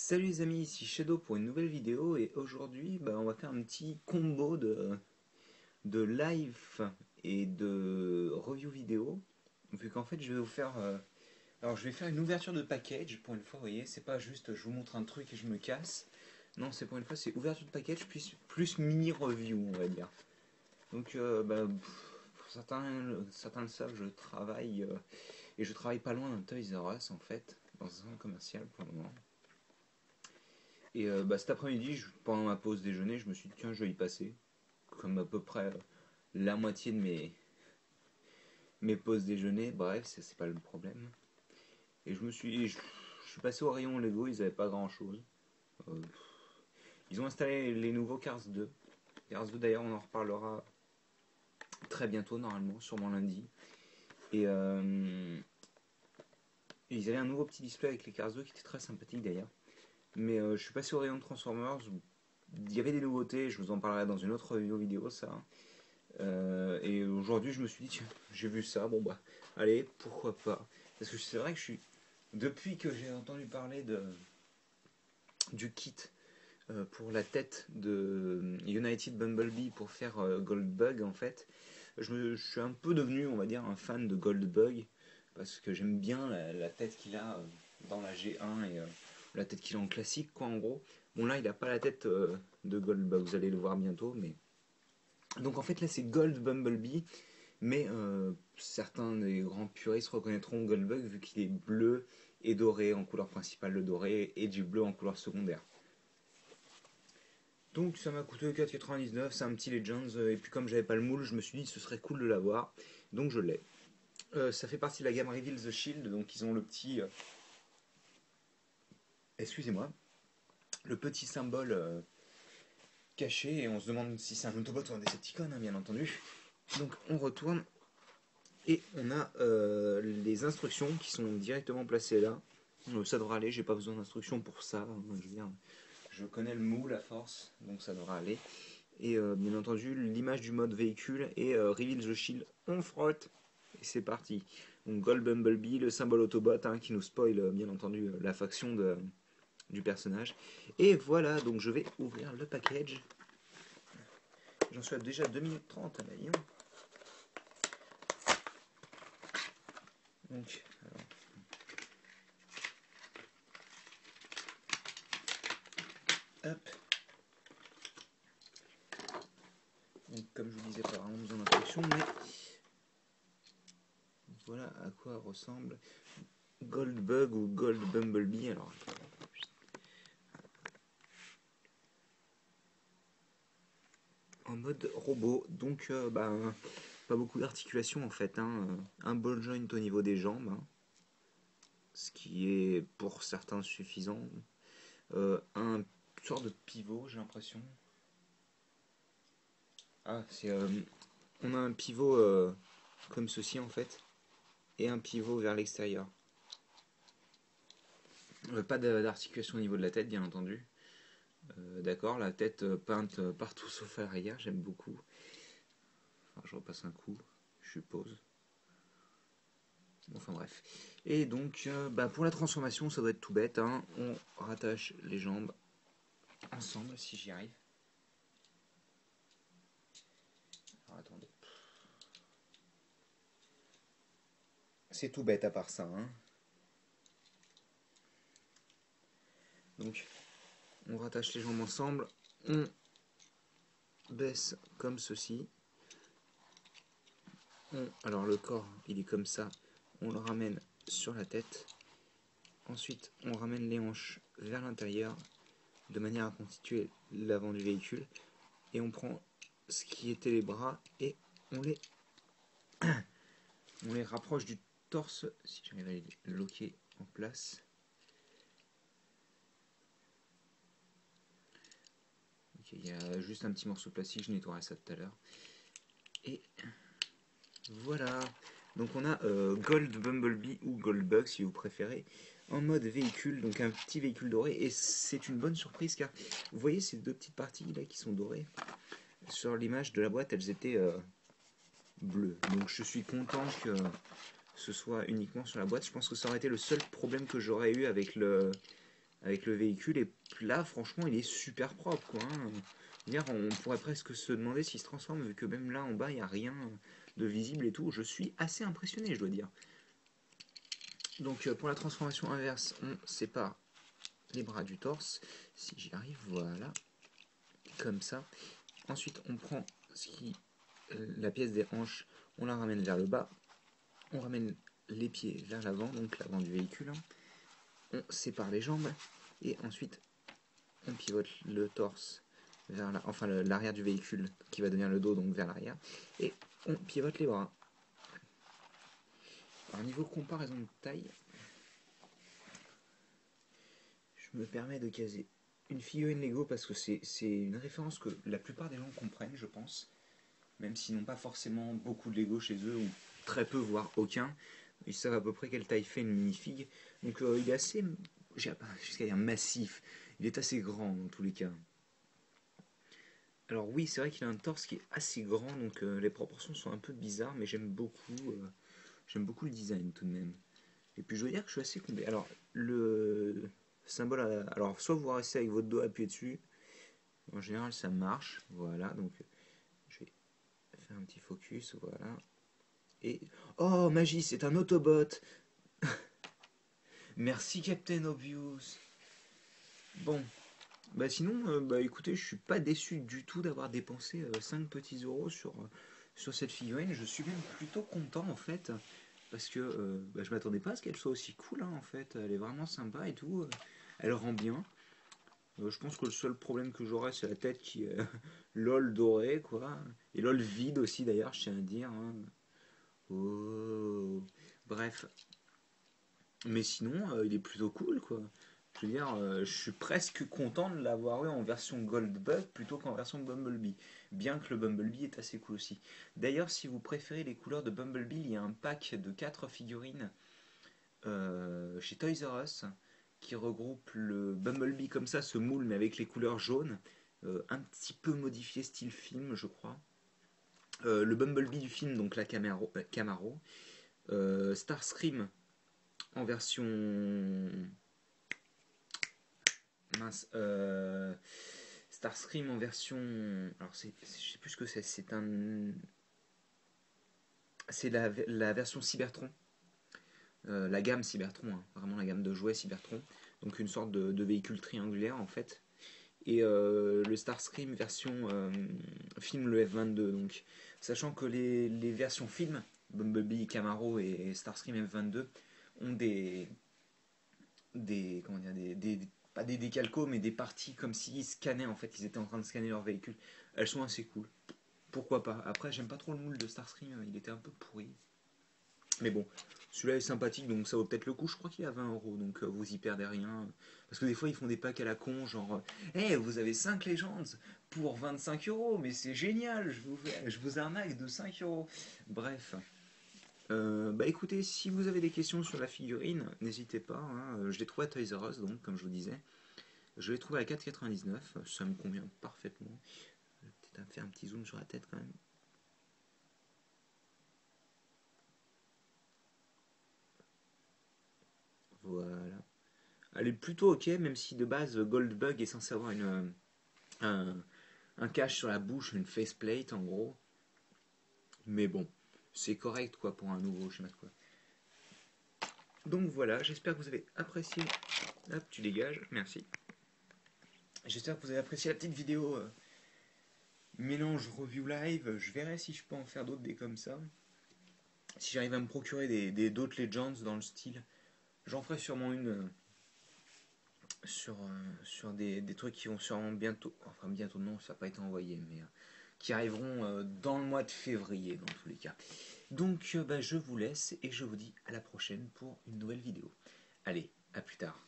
Salut les amis, ici Shadow pour une nouvelle vidéo et aujourd'hui on va faire un petit combo de live et de review vidéo vu qu'en fait je vais vous faire alors je vais faire une ouverture de package pour une fois, vous voyez, c'est pas juste je vous montre un truc et je me casse. Non, c'est pour une fois c'est ouverture de package plus mini review, on va dire. Donc pour certains le savent, je travaille et je travaille pas loin d'un Toys R Us en fait, dans un centre commercial pour le moment. Et cet après-midi, pendant ma pause déjeuner, je me suis dit, tiens, je vais y passer. Comme à peu près la moitié de mes pauses déjeuner. Bref, c'est pas le problème. Et je suis passé au rayon Lego, ils avaient pas grand-chose. Euh, Ils ont installé les nouveaux Cars 2. Cars 2, d'ailleurs, on en reparlera très bientôt, normalement, sûrement lundi. Et ils avaient un nouveau petit display avec les Cars 2 qui était très sympathique d'ailleurs. Mais je suis passé au rayon de Transformers. Il y avait des nouveautés, je vous en parlerai dans une autre vidéo, ça. Et aujourd'hui, je me suis dit, tiens, j'ai vu ça, bon bah, allez, pourquoi pas. Parce que c'est vrai que depuis que j'ai entendu parler du kit pour la tête de United Bumblebee pour faire Goldbug, en fait, je suis un peu devenu, on va dire, un fan de Goldbug. Parce que j'aime bien la tête qu'il a dans la G1 et la tête qu'il a en classique, quoi, en gros. Bon, là, il a pas la tête de Goldbug, vous allez le voir bientôt, mais. Donc en fait, là, c'est Gold Bumblebee. Mais certains des grands puristes reconnaîtront Goldbug vu qu'il est bleu et doré en couleur principale, le doré, et du bleu en couleur secondaire. Donc ça m'a coûté 4,99, c'est un petit Legends, et puis comme j'avais pas le moule, je me suis dit que ce serait cool de l'avoir, donc je l'ai. Ça fait partie de la gamme Reveal the Shield, donc ils ont le petit... excusez-moi, le petit symbole caché, et on se demande si c'est un Autobot ou un Decepticon, hein, bien entendu. Donc on retourne, et on a les instructions qui sont directement placées là. Ça devrait aller, j'ai pas besoin d'instructions pour ça. Je veux dire, je connais le moule à force, donc ça devrait aller. Et bien entendu, l'image du mode véhicule et Reveal the Shield, on frotte. Et c'est parti. Donc Gold Bumblebee, le symbole Autobot hein, qui nous spoil bien entendu la faction du personnage. Et voilà, donc je vais ouvrir le package. J'en suis à déjà 2 minutes 30 à la ligne. Donc, hop. Donc, comme je vous disais, pas vraiment besoin d'instruction, mais voilà à quoi ressemble Goldbug ou Gold Bumblebee. Alors, en mode robot, donc pas beaucoup d'articulation en fait. Hein. Un ball joint au niveau des jambes, hein, ce qui est pour certains suffisant. Un sort de pivot, j'ai l'impression. Ah, on a un pivot comme ceci en fait, et un pivot vers l'extérieur. Pas d'articulation au niveau de la tête, bien entendu. D'accord, la tête peinte partout sauf à l'arrière, j'aime beaucoup. Enfin, je repasse un coup, je suppose. Enfin bref. Et donc, pour la transformation, ça doit être tout bête. Hein. On rattache les jambes ensemble, si j'y arrive. Alors attendez. C'est tout bête à part ça. Hein. Donc, on rattache les jambes ensemble. On baisse comme ceci. Alors le corps, il est comme ça. On le ramène sur la tête. Ensuite, on ramène les hanches vers l'intérieur de manière à constituer l'avant du véhicule. Et on prend ce qui était les bras et on les rapproche du torse, si j'arrive à les loquer en place. Ok, il y a juste un petit morceau de plastique, je nettoierai ça tout à l'heure. Et voilà. Donc on a Gold Bumblebee ou Goldbug si vous préférez, en mode véhicule, donc un petit véhicule doré. Et c'est une bonne surprise car vous voyez ces deux petites parties là qui sont dorées. Sur l'image de la boîte, elles étaient bleues. Donc je suis content que ce soit uniquement sur la boîte. Je pense que ça aurait été le seul problème que j'aurais eu avec avec le véhicule, et là franchement il est super propre quoi, hein. Dire, on pourrait presque se demander s'il se transforme, vu que même là en bas il n'y a rien de visible et tout. Je suis assez impressionné, je dois dire. Donc pour la transformation inverse, on sépare les bras du torse, si j'y arrive, voilà, comme ça. Ensuite on prend la pièce des hanches, on la ramène vers le bas, on ramène les pieds vers l'avant, donc l'avant du véhicule, on sépare les jambes, et ensuite on pivote le torse vers l'arrière du véhicule, qui va devenir le dos, donc vers l'arrière, et on pivote les bras. Alors niveau comparaison de taille, je me permets de caser une figurine Lego parce que c'est une référence que la plupart des gens comprennent, je pense, même s'ils n'ont pas forcément beaucoup de Lego chez eux, ou très peu, voire aucun. Ils savent à peu près quelle taille fait une minifig. Donc il est assez, jusqu'à dire massif, il est assez grand dans tous les cas. Alors oui, c'est vrai qu'il a un torse qui est assez grand, donc les proportions sont un peu bizarres, mais j'aime beaucoup le design tout de même. Et puis je veux dire que je suis assez comblé. Alors le symbole, alors soit vous restez avec votre doigt appuyé dessus, en général ça marche, voilà, donc je vais faire un petit focus, voilà. Et oh magie, c'est un Autobot. Merci Captain Obvious. Bon, bah sinon, bah écoutez, je suis pas déçu du tout d'avoir dépensé 5 petits euros sur cette figurine. Je suis même plutôt content en fait, parce que bah, je m'attendais pas à ce qu'elle soit aussi cool, hein, en fait. Elle est vraiment sympa et tout. Elle rend bien. Je pense que le seul problème que j'aurais, c'est la tête qui est lol dorée, quoi. Et lol vide aussi d'ailleurs, je tiens à dire, hein. Oh. Bref. Mais sinon, il est plutôt cool, quoi. Je veux dire, je suis presque content de l'avoir eu en version Goldbug plutôt qu'en version Bumblebee. Bien que le Bumblebee est assez cool aussi. D'ailleurs, si vous préférez les couleurs de Bumblebee, il y a un pack de 4 figurines chez Toys R Us qui regroupe le Bumblebee comme ça, ce moule, mais avec les couleurs jaunes. Un petit peu modifié style film, je crois. Le Bumblebee du film, donc la Camaro. Starscream en version mince, Starscream en version. Alors, je sais plus ce que c'est. C'est la version Cybertron. La gamme Cybertron, hein, vraiment la gamme de jouets Cybertron. Donc, une sorte de véhicule triangulaire en fait. Et le Starscream version film, le F22. Donc, sachant que les versions film, Bumblebee, Camaro et Starscream F22, ont comment dire, pas des décalcos, mais des parties comme s'ils scannaient, en fait, ils étaient en train de scanner leur véhicule. Elles sont assez cool. Pourquoi pas. Après, j'aime pas trop le moule de Starscream, il était un peu pourri. Mais bon, celui-là est sympathique, donc ça vaut peut-être le coup. Je crois qu'il est à 20 euros, donc vous y perdez rien. Parce que des fois, ils font des packs à la con, genre, hey, vous avez 5 Legends pour 25 euros, mais c'est génial, je vous arnaque de 5 euros. Bref. Bah écoutez, si vous avez des questions sur la figurine, n'hésitez pas, hein. Je l'ai trouvé à Toys R Us, donc, comme je vous disais. Je l'ai trouvé à 4,99, ça me convient parfaitement. Je vais peut-être faire un petit zoom sur la tête quand même. Voilà. Elle est plutôt ok, même si de base Goldbug est censé avoir un, un cache sur la bouche, une faceplate en gros. Mais bon, c'est correct quoi pour un nouveau schéma de quoi. Donc voilà, j'espère que vous avez apprécié. Hop, tu dégages, merci. J'espère que vous avez apprécié la petite vidéo mélange review live. Je verrai si je peux en faire d'autres des comme ça. Si j'arrive à me procurer d'autres Legends dans le style, j'en ferai sûrement une sur des trucs qui vont sûrement bientôt, enfin bientôt non, ça n'a pas été envoyé, mais qui arriveront dans le mois de février dans tous les cas. Donc bah, je vous laisse et je vous dis à la prochaine pour une nouvelle vidéo. Allez, à plus tard.